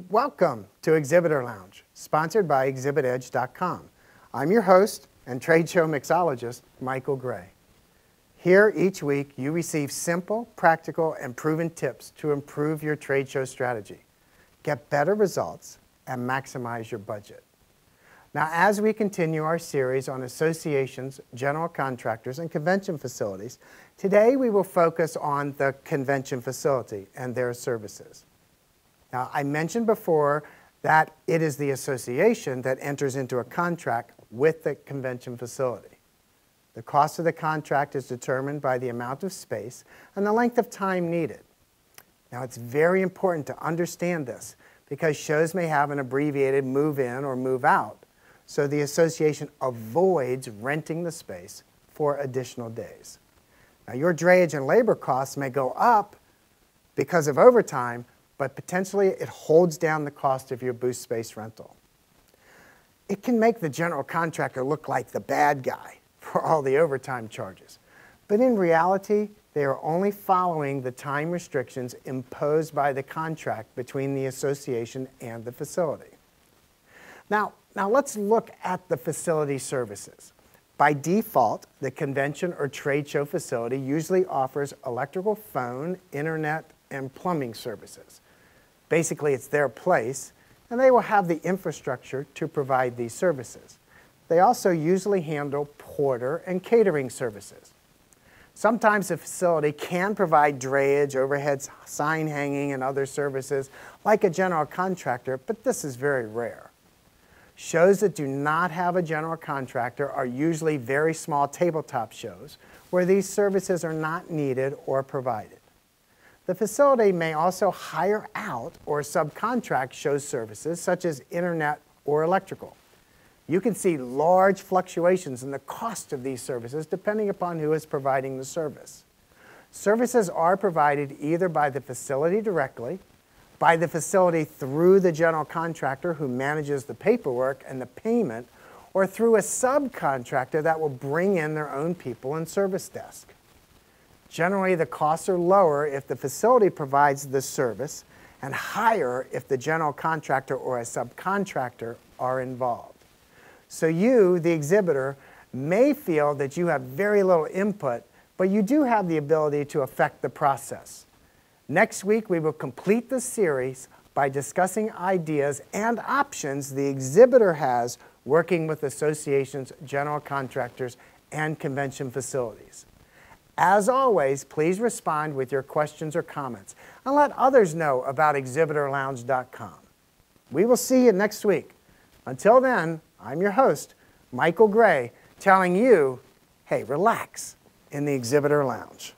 Welcome to Exhibitor Lounge, sponsored by ExhibitEdge.com. I'm your host and trade show mixologist, Michael Gray. Here each week you receive simple, practical, and proven tips to improve your trade show strategy, get better results, and maximize your budget. Now, as we continue our series on associations, general contractors, and convention facilities, today we will focus on the convention facility and their services. Now, I mentioned before that it is the association that enters into a contract with the convention facility. The cost of the contract is determined by the amount of space and the length of time needed. Now, it's very important to understand this because shows may have an abbreviated move in or move out, so the association avoids renting the space for additional days. Now, your drayage and labor costs may go up because of overtime, but potentially it holds down the cost of your booth space rental. It can make the general contractor look like the bad guy for all the overtime charges, but in reality, they are only following the time restrictions imposed by the contract between the association and the facility. Now let's look at the facility services. By default, the convention or trade show facility usually offers electrical, phone, internet, and plumbing services. Basically, it's their place, and they will have the infrastructure to provide these services. They also usually handle porter and catering services. Sometimes the facility can provide drayage, overhead sign hanging, and other services like a general contractor, but this is very rare. Shows that do not have a general contractor are usually very small tabletop shows where these services are not needed or provided. The facility may also hire out or subcontract show services such as internet or electrical. You can see large fluctuations in the cost of these services depending upon who is providing the service. Services are provided either by the facility directly, by the facility through the general contractor who manages the paperwork and the payment, or through a subcontractor that will bring in their own people and service desk. Generally, the costs are lower if the facility provides the service and higher if the general contractor or a subcontractor are involved. So you, the exhibitor, may feel that you have very little input, but you do have the ability to affect the process. Next week, we will complete this series by discussing ideas and options the exhibitor has working with associations, general contractors, and convention facilities. As always, please respond with your questions or comments and let others know about ExhibitorLounge.com. We will see you next week. Until then, I'm your host, Michael Gray, telling you, hey, relax in the Exhibitor Lounge.